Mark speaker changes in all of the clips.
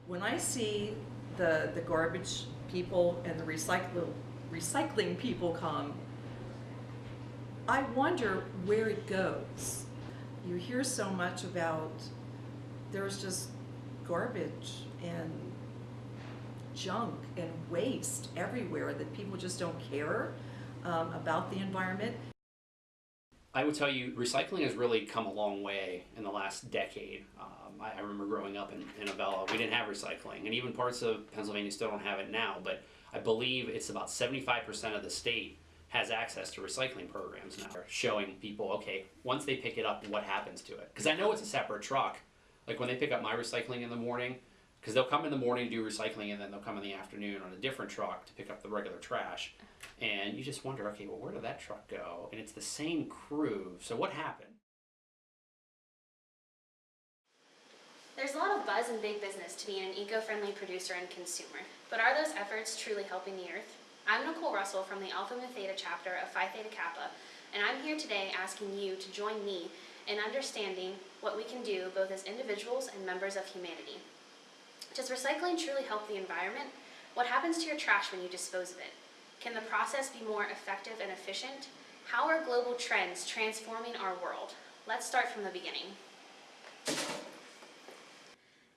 Speaker 1: When I see the garbage people and the recycling people come, I wonder where it goes. You hear so much about there's just garbage and junk and waste everywhere that people just don't care about the environment.
Speaker 2: I would tell you, recycling has really come a long way in the last decade. I remember growing up in Avella, we didn't have recycling, and even parts of Pennsylvania still don't have it now. But I believe it's about 75% of the state has access to recycling programs now, showing people, okay, once they pick it up, what happens to it? Because I know it's a separate truck. Like when they pick up my recycling in the morning, because they'll come in the morning to do recycling, and then they'll come in the afternoon on a different truck to pick up the regular trash. And you just wonder, okay, well, where did that truck go? And it's the same crew, so what happened?
Speaker 3: There's a lot of buzz in big business to being an eco-friendly producer and consumer, but are those efforts truly helping the earth? I'm Nicole Russell from the Alpha Mu Theta Chapter of Phi Theta Kappa, and I'm here today asking you to join me in understanding what we can do both as individuals and members of humanity. Does recycling truly help the environment? What happens to your trash when you dispose of it? Can the process be more effective and efficient? How are global trends transforming our world? Let's start from the beginning.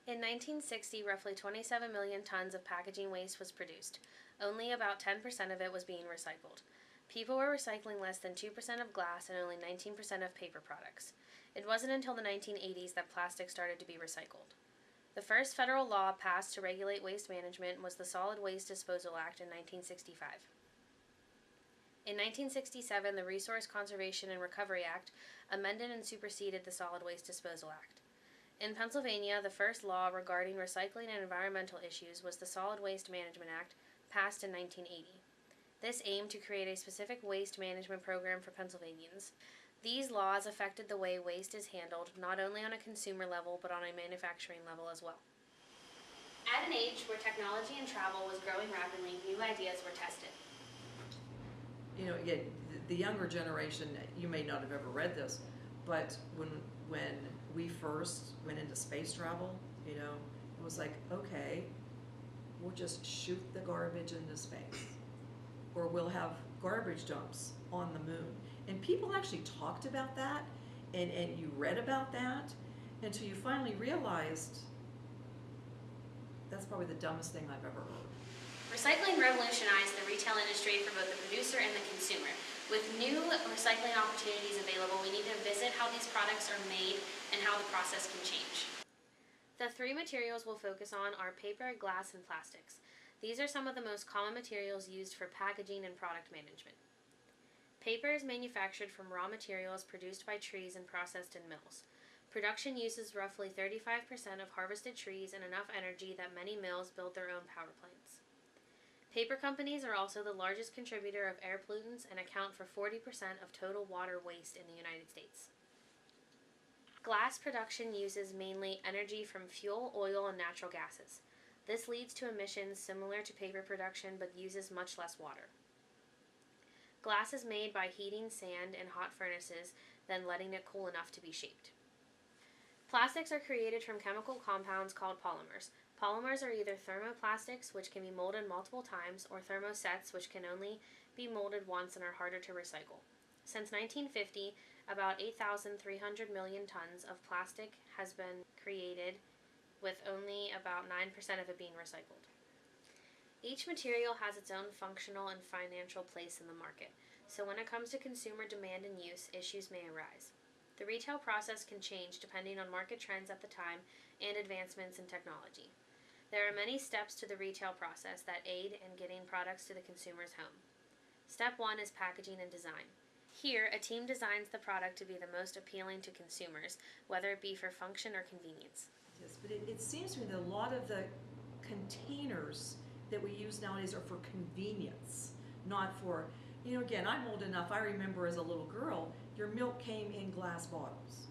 Speaker 3: In 1960, roughly 27 million tons of packaging waste was produced. Only about 10% of it was being recycled. People were recycling less than 2% of glass and only 19% of paper products. It wasn't until the 1980s that plastic started to be recycled. The first federal law passed to regulate waste management was the Solid Waste Disposal Act in 1965. In 1967, the Resource Conservation and Recovery Act amended and superseded the Solid Waste Disposal Act. In Pennsylvania, the first law regarding recycling and environmental issues was the Solid Waste Management Act, passed in 1980. This aimed to create a specific waste management program for Pennsylvanians. These laws affected the way waste is handled, not only on a consumer level, but on a manufacturing level as well. At an age where technology and travel was growing rapidly, new ideas were tested.
Speaker 1: You know, again, the younger generation, you may not have ever read this, but when we first went into space travel, you know, it was like, okay, we'll just shoot the garbage into space, or we'll have garbage dumps on the moon. And people actually talked about that, and you read about that, until you finally realized that's probably the dumbest thing I've ever heard.
Speaker 3: Recycling revolutionized the retail industry for both the producer and the consumer. With new recycling opportunities available, we need to visit how these products are made and how the process can change. The three materials we'll focus on are paper, glass, and plastics. These are some of the most common materials used for packaging and product management. Paper is manufactured from raw materials produced by trees and processed in mills. Production uses roughly 35% of harvested trees and enough energy that many mills build their own power plants. Paper companies are also the largest contributor of air pollutants and account for 40% of total water waste in the United States. Glass production uses mainly energy from fuel, oil, and natural gases. This leads to emissions similar to paper production but uses much less water. Glass is made by heating sand in hot furnaces, then letting it cool enough to be shaped. Plastics are created from chemical compounds called polymers. Polymers are either thermoplastics, which can be molded multiple times, or thermosets, which can only be molded once and are harder to recycle. Since 1950, about 8,300 million tons of plastic has been created, with only about 9% of it being recycled. Each material has its own functional and financial place in the market, so when it comes to consumer demand and use, issues may arise. The retail process can change depending on market trends at the time and advancements in technology. There are many steps to the retail process that aid in getting products to the consumer's home. Step 1 is packaging and design. Here, a team designs the product to be the most appealing to consumers, whether it be for function or convenience.
Speaker 1: Yes, but it seems to me that a lot of the containers that we use nowadays are for convenience, not for, you know, again, I'm old enough, I remember as a little girl, your milk came in glass bottles.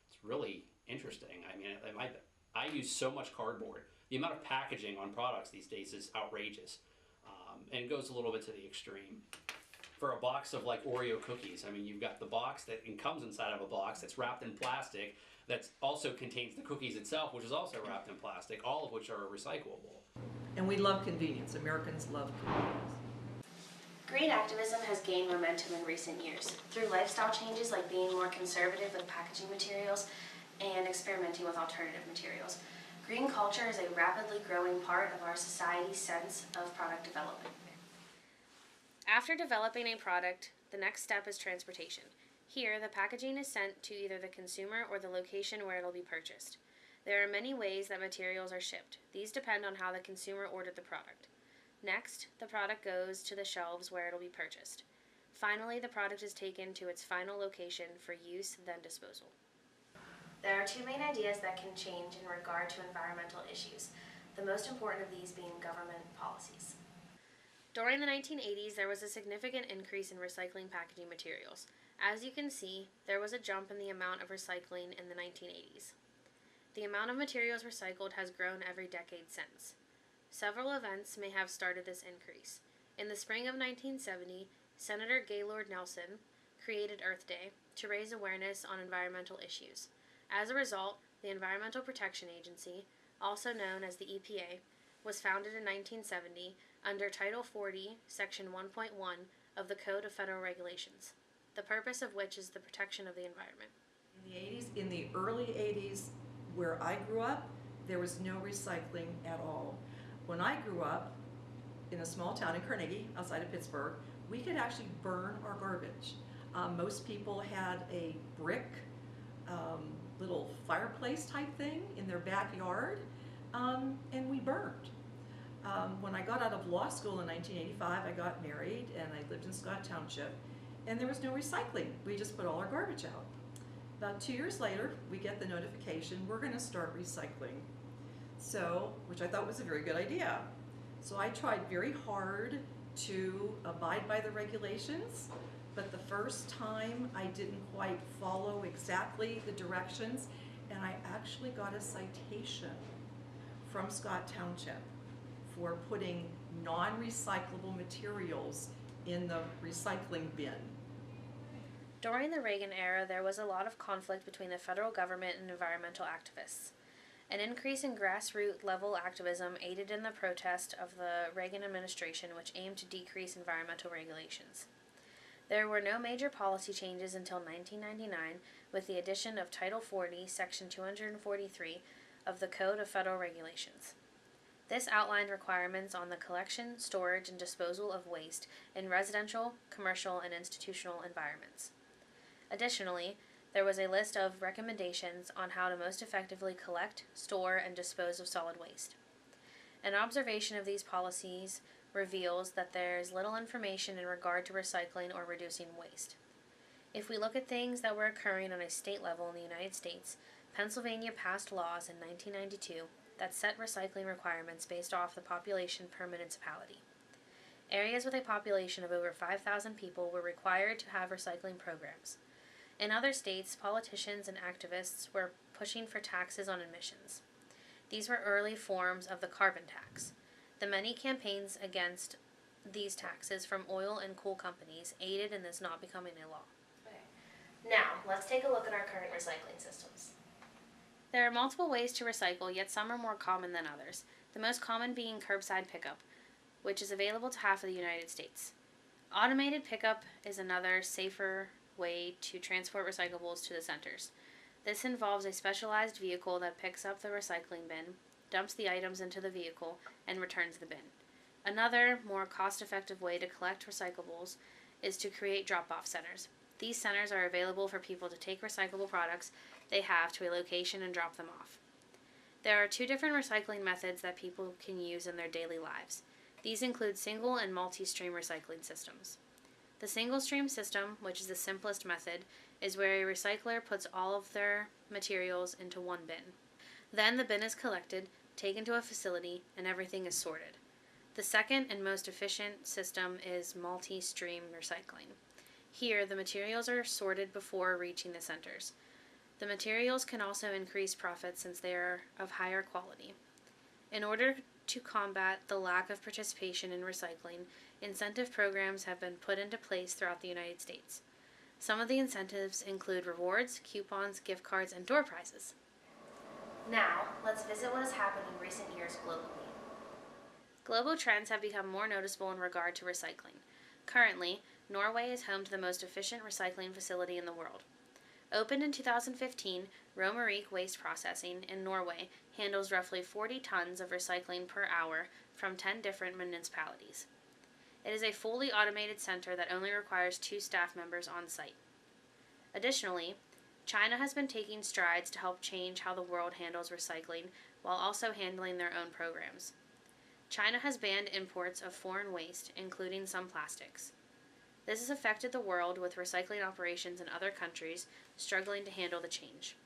Speaker 2: It's really interesting. I mean, I use so much cardboard. The amount of packaging on products these days is outrageous, and it goes a little bit to the extreme. for a box of like Oreo cookies. I mean, you've got the box that comes inside of a box that's wrapped in plastic that also contains the cookies itself, which is also wrapped in plastic, all of which are recyclable.
Speaker 1: And we love convenience. Americans love convenience.
Speaker 3: Green activism has gained momentum in recent years through lifestyle changes like being more conservative with packaging materials and experimenting with alternative materials. Green culture is a rapidly growing part of our society's sense of product development. After developing a product, the next step is transportation. Here, the packaging is sent to either the consumer or the location where it will be purchased. There are many ways that materials are shipped. These depend on how the consumer ordered the product. Next, the product goes to the shelves where it will be purchased. Finally, the product is taken to its final location for use, then disposal. There are two main ideas that can change in regard to environmental issues, the most important of these being government policies. During the 1980s, there was a significant increase in recycling packaging materials. As you can see, there was a jump in the amount of recycling in the 1980s. The amount of materials recycled has grown every decade since. Several events may have started this increase. In the spring of 1970, Senator Gaylord Nelson created Earth Day to raise awareness on environmental issues. As a result, the Environmental Protection Agency, also known as the EPA, was founded in 1970 under Title 40, Section 1.1 of the Code of Federal Regulations, the purpose of which is the protection of the environment.
Speaker 1: In the early 80s, where I grew up, there was no recycling at all. When I grew up in a small town in Carnegie, outside of Pittsburgh, we could actually burn our garbage. Most people had a brick little fireplace type thing in their backyard, and we burned. When I got out of law school in 1985, I got married and I lived in Scott Township, and there was no recycling. We just put all our garbage out. About 2 years later, we get the notification, we're going to start recycling. So, which I thought was a very good idea. So I tried very hard to abide by the regulations, but the first time I didn't quite follow exactly the directions, and I actually got a citation from Scott Township for putting non-recyclable materials in the recycling bin.
Speaker 3: During the Reagan era, there was a lot of conflict between the federal government and environmental activists. An increase in grassroots level activism aided in the protest of the Reagan administration, which aimed to decrease environmental regulations. There were no major policy changes until 1999 with the addition of Title 40, Section 243 of the Code of Federal Regulations. This outlined requirements on the collection, storage, and disposal of waste in residential, commercial, and institutional environments. Additionally, there was a list of recommendations on how to most effectively collect, store, and dispose of solid waste. An observation of these policies reveals that there is little information in regard to recycling or reducing waste. If we look at things that were occurring on a state level in the United States, Pennsylvania passed laws in 1992 that set recycling requirements based off the population per municipality. Areas with a population of over 5,000 people were required to have recycling programs. In other states, politicians and activists were pushing for taxes on emissions. These were early forms of the carbon tax. The many campaigns against these taxes from oil and coal companies aided in this not becoming a law. Now, let's take a look at our current recycling systems. There are multiple ways to recycle, yet some are more common than others, the most common being curbside pickup, which is available to half of the United States. Automated pickup is another, safer way to transport recyclables to the centers. This involves a specialized vehicle that picks up the recycling bin, dumps the items into the vehicle, and returns the bin. Another, more cost-effective way to collect recyclables is to create drop-off centers. These centers are available for people to take recyclable products they have to a location and drop them off. There are two different recycling methods that people can use in their daily lives. These include single and multi-stream recycling systems. The single-stream system, which is the simplest method, is where a recycler puts all of their materials into one bin. Then the bin is collected, taken to a facility, and everything is sorted. The second and most efficient system is multi-stream recycling. Here, the materials are sorted before reaching the centers. The materials can also increase profits since they are of higher quality. In order to combat the lack of participation in recycling, incentive programs have been put into place throughout the United States. Some of the incentives include rewards, coupons, gift cards, and door prizes. Now, let's visit what has happened in recent years globally. Global trends have become more noticeable in regard to recycling. Currently, Norway is home to the most efficient recycling facility in the world. Opened in 2015, Romerike Waste Processing in Norway handles roughly 40 tons of recycling per hour from 10 different municipalities. It is a fully automated center that only requires 2 staff members on site. Additionally, China has been taking strides to help change how the world handles recycling while also handling their own programs. China has banned imports of foreign waste, including some plastics. This has affected the world, with recycling operations in other countries struggling to handle the change.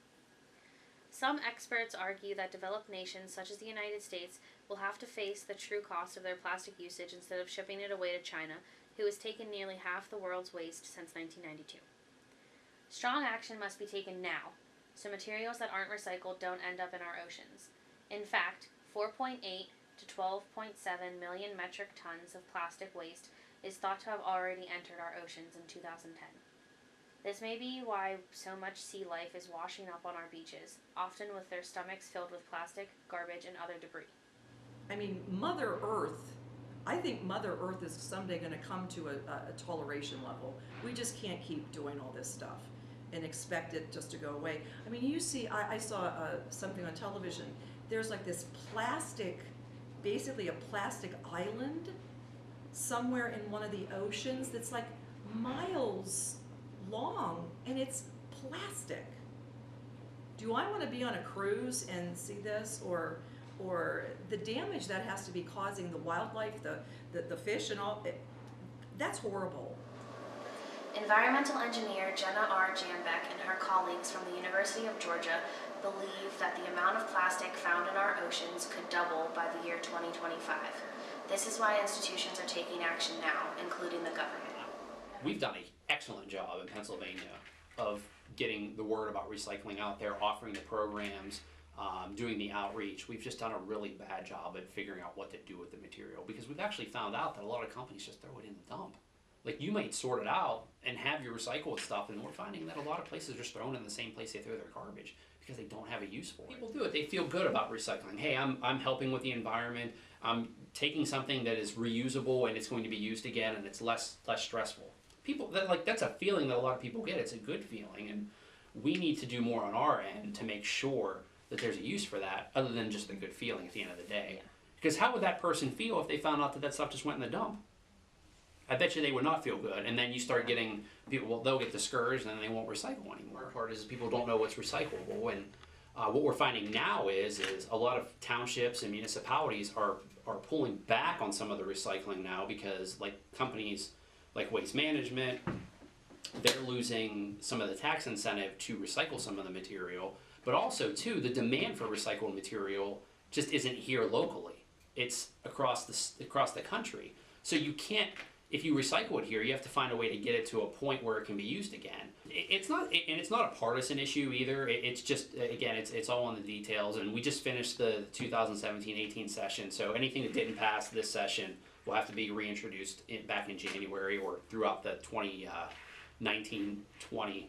Speaker 3: Some experts argue that developed nations such as the United States will have to face the true cost of their plastic usage instead of shipping it away to China, who has taken nearly half the world's waste since 1992. Strong action must be taken now, so materials that aren't recycled don't end up in our oceans. In fact, 4.8 to 12.7 million metric tons of plastic waste is thought to have already entered our oceans in 2010. This may be why so much sea life is washing up on our beaches, often with their stomachs filled with plastic, garbage, and other debris.
Speaker 1: I mean, Mother Earth, I think Mother Earth is someday going to come to a toleration level. We just can't keep doing all this stuff and expect it just to go away. I mean, you see, I saw something on television. There's like this plastic, basically a plastic island somewhere in one of the oceans that's like miles long, and it's plastic. Do I want to be on a cruise and see this, or the damage that has to be causing the wildlife, the fish and all? That's horrible.
Speaker 3: Environmental engineer Jenna R. Janbeck and her colleagues from the University of Georgia believe that the amount of plastic found in our oceans could double by the year 2025. This is why institutions are taking action now, including the government.
Speaker 2: We've done an excellent job in Pennsylvania of getting the word about recycling out there, offering the programs, doing the outreach. We've just done a really bad job at figuring out what to do with the material, because we've actually found out that a lot of companies just throw it in the dump. Like, you might sort it out and have your recycled stuff, and we're finding that a lot of places are just throwing it in the same place they throw their garbage because they don't have a use for it. People do it. They feel good about recycling. Hey, I'm helping with the environment. I'm taking something that is reusable and it's going to be used again, and it's less stressful. People, that's a feeling that a lot of people get. It's a good feeling, and we need to do more on our end to make sure that there's a use for that, other than just the good feeling at the end of the day. Yeah. Because how would that person feel if they found out that that stuff just went in the dump? I bet you they would not feel good. And then you start getting people, well, they'll get discouraged and then they won't recycle anymore. The part is people don't know what's recyclable. And what we're finding now is a lot of townships and municipalities are pulling back on some of the recycling now, because like companies like Waste Management, they're losing some of the tax incentive to recycle some of the material. But also, too, the demand for recycled material just isn't here locally. It's across the country. So you can't, if you recycle it here, you have to find a way to get it to a point where it can be used again. It's not a partisan issue either. It's just, again, it's all in the details. And we just finished the 2017-18 session, so anything that didn't pass this session will have to be reintroduced back in January or throughout the 2019-20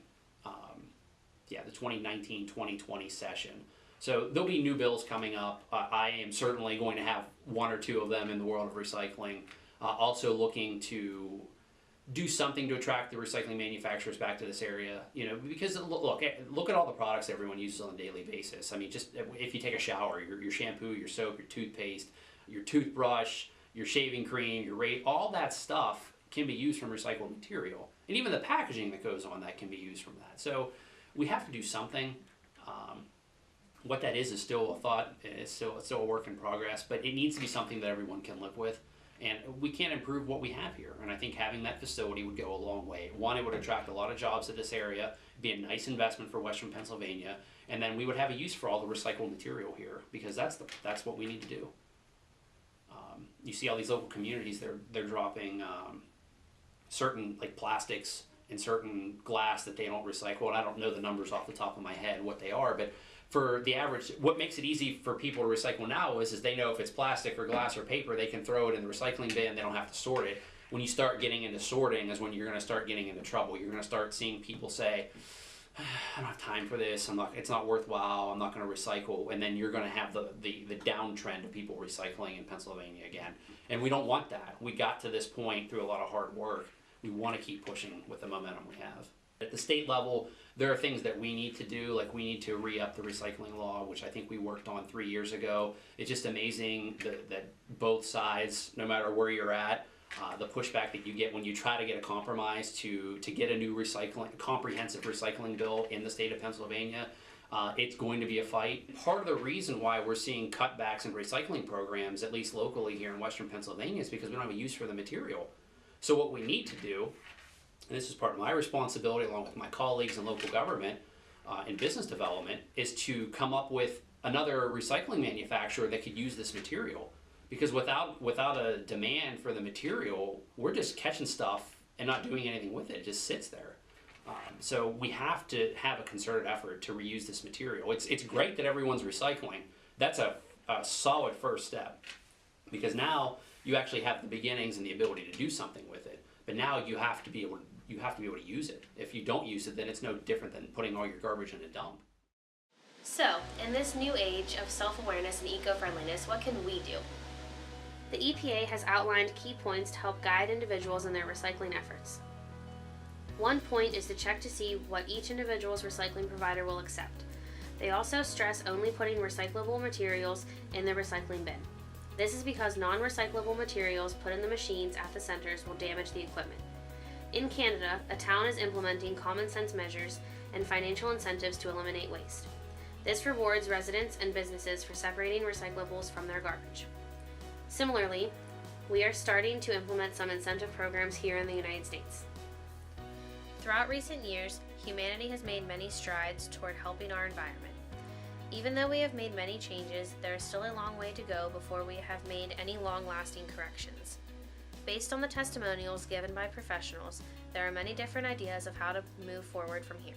Speaker 2: the 2019-2020 session. So there'll be new bills coming up. I am certainly going to have one or two of them in the world of recycling. Also looking to do something to attract the recycling manufacturers back to this area. Because look at all the products everyone uses on a daily basis. I mean, just if you take a shower, your shampoo, your soap, your toothpaste, your toothbrush, your shaving cream, your all that stuff can be used from recycled material. And even the packaging that goes on that can be used from that. So we have to do something. What that is still a thought. It's still a work in progress, but it needs to be something that everyone can live with. And we can't improve what we have here. And I think having that facility would go a long way. One, it would attract a lot of jobs to this area, be a nice investment for Western Pennsylvania, and then we would have a use for all the recycled material here, because that's what we need to do. You see all these local communities, they're dropping certain like plastics and certain glass that they don't recycle, and I don't know the numbers off the top of my head what they are, but for the average, what makes it easy for people to recycle now is they know if it's plastic or glass or paper, they can throw it in the recycling bin, they don't have to sort it. When you start getting into sorting is when you're going to start getting into trouble. You're going to start seeing people say, I don't have time for this, it's not worthwhile, I'm not going to recycle, and then you're going to have the downtrend of people recycling in Pennsylvania again. And we don't want that. We got to this point through a lot of hard work. We want to keep pushing with the momentum we have. At the state level, there are things that we need to do, like we need to re-up the recycling law, which I think we worked on 3 years ago. It's just amazing that both sides, no matter where you're at, the pushback that you get when you try to get a compromise to get a new comprehensive recycling bill in the state of Pennsylvania, it's going to be a fight. Part of the reason why we're seeing cutbacks in recycling programs, at least locally here in Western Pennsylvania, is because we don't have a use for the material. So what we need to do, and this is part of my responsibility along with my colleagues in local government and business development, is to come up with another recycling manufacturer that could use this material. Because without a demand for the material, we're just catching stuff and not doing anything with it. It just sits there. So we have to have a concerted effort to reuse this material. It's great that everyone's recycling. That's a solid first step, because now you actually have the beginnings and the ability to do something with it. But now you have to be able to use it. If you don't use it, then it's no different than putting all your garbage in a dump.
Speaker 3: So, in this new age of self-awareness and eco-friendliness, what can we do? The EPA has outlined key points to help guide individuals in their recycling efforts. One point is to check to see what each individual's recycling provider will accept. They also stress only putting recyclable materials in the recycling bin. This is because non-recyclable materials put in the machines at the centers will damage the equipment. In Canada, a town is implementing common sense measures and financial incentives to eliminate waste. This rewards residents and businesses for separating recyclables from their garbage. Similarly, we are starting to implement some incentive programs here in the United States. Throughout recent years, humanity has made many strides toward helping our environment. Even though we have made many changes, there is still a long way to go before we have made any long-lasting corrections. Based on the testimonials given by professionals, there are many different ideas of how to move forward from here.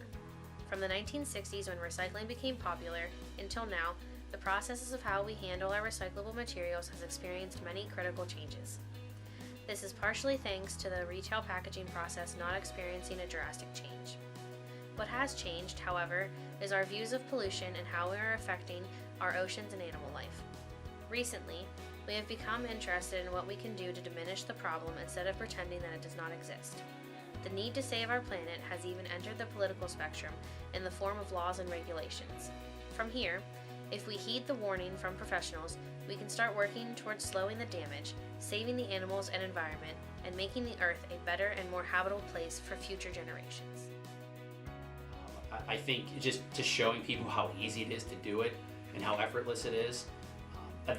Speaker 3: From the 1960s, when recycling became popular, until now, the processes of how we handle our recyclable materials has experienced many critical changes. This is partially thanks to the retail packaging process not experiencing a drastic change. What has changed, however, is our views of pollution and how we are affecting our oceans and animal life. Recently, we have become interested in what we can do to diminish the problem instead of pretending that it does not exist. The need to save our planet has even entered the political spectrum in the form of laws and regulations. From here, if we heed the warning from professionals, we can start working towards slowing the damage, saving the animals and environment, and making the earth a better and more habitable place for future generations.
Speaker 2: I think just showing people how easy it is to do it and how effortless it is.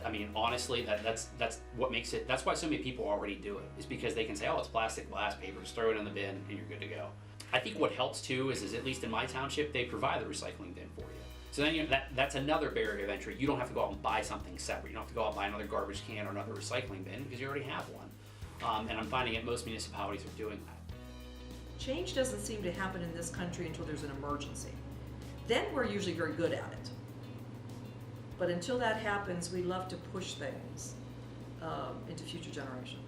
Speaker 2: I mean, honestly, that's what makes it. That's why so many people already do it, is because they can say, "Oh, it's plastic, glass, paper. Just throw it in the bin, and you're good to go." I think what helps too is at least in my township, they provide the recycling bin for you. So then that's another barrier of entry. You don't have to go out and buy something separate. You don't have to go out and buy another garbage can or another recycling bin because you already have one. And I'm finding that most municipalities are doing that.
Speaker 1: Change doesn't seem to happen in this country until there's an emergency. Then we're usually very good at it. But until that happens, we love to push things into future generations.